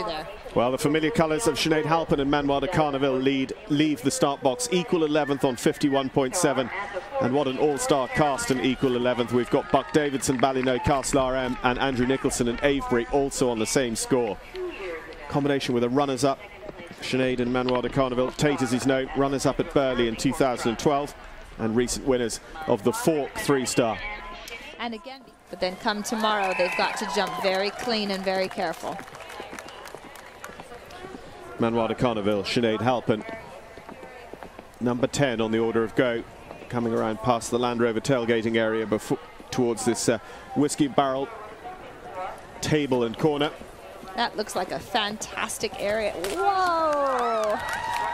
there. Well, the familiar colours of Sinead Halpin and Manoir de Carneville leave the start box equal 11th on 51.7. And what an all-star cast in equal 11th. We've got Buck Davidson, Ballino, Castlar M and Andrew Nicholson and Avebury also on the same score. Combination with the runners-up, Sinead and Manoir de Carneville. Tate, as he's known, runners-up at Burghley in 2012 and recent winners of the Fork 3-star. And again, but then come tomorrow, they've got to jump very clean and very careful. Manoir de Carneville, Sinead Halpin, number 10 on the order of go, coming around past the Land Rover tailgating area before, towards this whiskey barrel table and corner. That looks like a fantastic area. Whoa!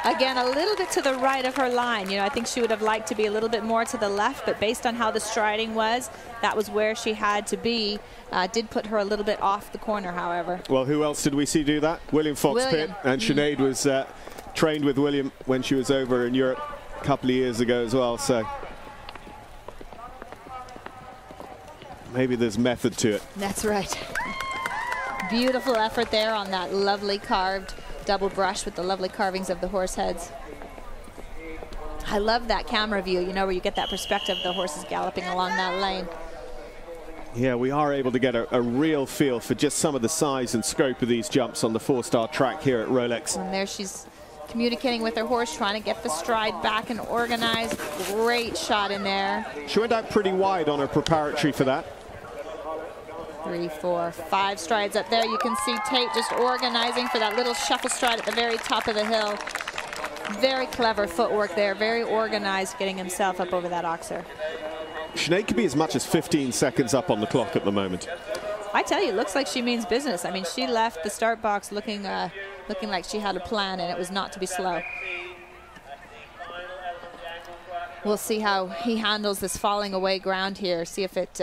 Again, a little bit to the right of her line. You know, I think she would have liked to be a little bit more to the left, but based on how the striding was, that was where she had to be. Did put her a little bit off the corner, however. Well, who else did we see do that? William Fox-Pitt. And Sinead was trained with William when she was over in Europe a couple of years ago as well, so maybe there's method to it. That's right. Beautiful effort there on that lovely carved double brush with the lovely carvings of the horse heads. I love that camera view, you know, where you get that perspective of the horses galloping along that lane. Yeah, we are able to get a real feel for just some of the size and scope of these jumps on the 4-star track here at Rolex. And there she's communicating with her horse, trying to get the stride back and organized. Great shot in there. She went out pretty wide on her preparatory for that. 3, 4, 5 strides up there. You can see Tate just organizing for that little shuffle stride at the very top of the hill. Very clever footwork there, very organized, getting himself up over that oxer. Sinead could be as much as 15 seconds up on the clock at the moment. I tell you, it looks like she means business. I mean, she left the start box looking like she had a plan, and it was not to be slow. We'll see how he handles this falling away ground here, see if it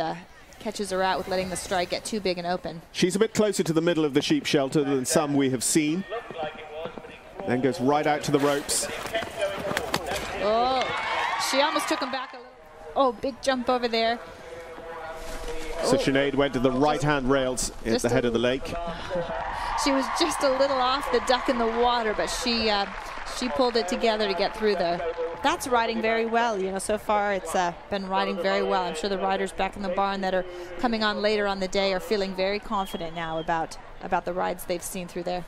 catches her out with letting the stride get too big and open. She's a bit closer to the middle of the sheep shelter than some we have seen. Then goes right out to the ropes. Oh, she almost took him back a little. Oh, big jump over there. So Sinead went to the right-hand rails at the head of the lake. She was just a little off the duck in the water, but she pulled it together to get through there. That's riding very well. You know, so far it's been riding very well. I'm sure the riders back in the barn that are coming on later on the day are feeling very confident now about the rides they've seen through there.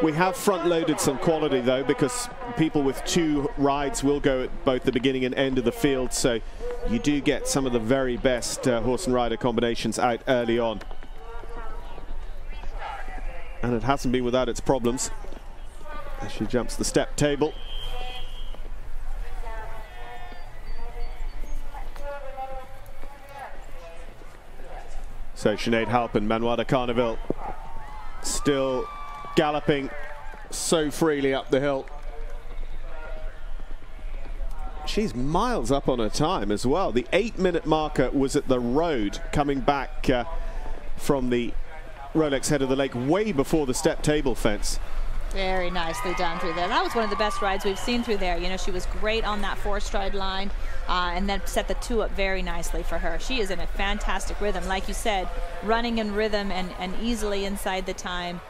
We have front-loaded some quality, though, because people with 2 rides will go at both the beginning and end of the field, so you do get some of the very best horse and rider combinations out early on. And it hasn't been without its problems as she jumps the step table. So Sinead Halpin, Manoir de Carneville, still galloping so freely up the hill. She's miles up on her time as well. The 8-minute marker was at the road coming back from the Rolex head of the lake way before the step table fence. Very nicely done through there. That was one of the best rides we've seen through there. You know, she was great on that 4-stride line and then set the 2 up very nicely for her. She is in a fantastic rhythm. Like you said, running in rhythm and easily inside the time,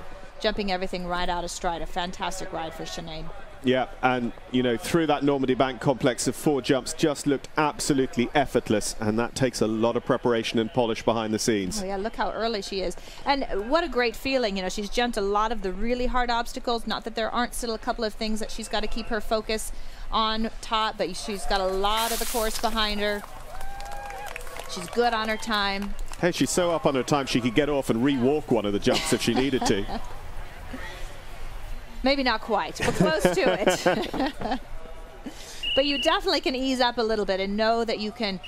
jumping everything right out of stride. A fantastic ride for Sinead. Yeah, and you know, through that Normandy Bank complex of 4 jumps just looked absolutely effortless, and that takes a lot of preparation and polish behind the scenes. Oh yeah, look how early she is. And what a great feeling. You know, she's jumped a lot of the really hard obstacles. Not that there aren't still a couple of things that she's got to keep her focus on top, but she's got a lot of the course behind her. She's good on her time. Hey, she's so up on her time she could get off and re-walk one of the jumps if she needed to. Maybe not quite, but close to it. But you definitely can ease up a little bit and know that you can,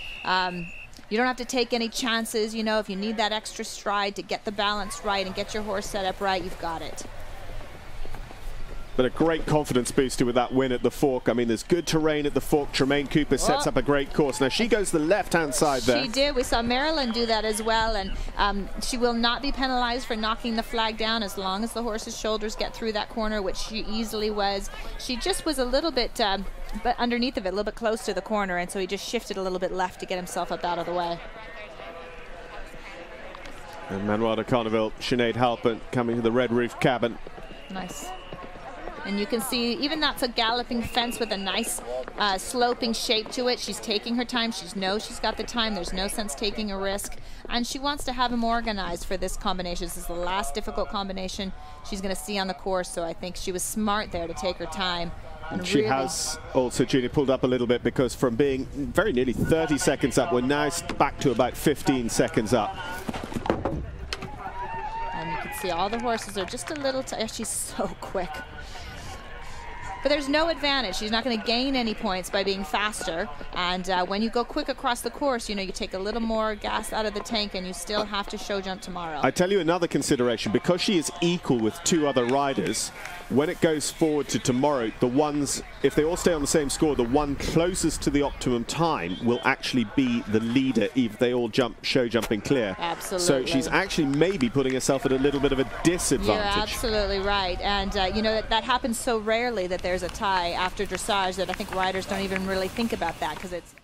you don't have to take any chances. You know, if you need that extra stride to get the balance right and get your horse set up right, you've got it. But a great confidence booster with that win at the Fork. I mean, there's good terrain at the Fork. Tremaine Cooper sets up a great course. Now, she goes the left-hand side there. She did. We saw Marilyn do that as well, and she will not be penalized for knocking the flag down as long as the horse's shoulders get through that corner, which she easily was. She just was a little bit but underneath of it, a little bit close to the corner, and so he just shifted a little bit left to get himself up out of the way. And Manoir de Carneville, Sinead Halpin coming to the red roof cabin. Nice. And you can see even that's a galloping fence with a nice sloping shape to it. She's taking her time. She knows she's got the time. There's no sense taking a risk. And she wants to have them organized for this combination. This is the last difficult combination she's going to see on the course. So I think she was smart there to take her time. And she really has also, Julie, pulled up a little bit, because from being very nearly 30 seconds up, we're now back to about 15 seconds up. And you can see all the horses are just a little she's so quick. But there's no advantage. She's not going to gain any points by being faster. And when you go quick across the course, you know, you take a little more gas out of the tank, and you still have to show jump tomorrow. I tell you another consideration, because she is equal with 2 other riders, when it goes forward to tomorrow, the ones, if they all stay on the same score, the one closest to the optimum time will actually be the leader if they all show jumping clear. Absolutely. So she's actually maybe putting herself at a little bit of a disadvantage. You're absolutely right. And you know, that happens so rarely that there's a tie after dressage that I think riders don't even really think about that, because it's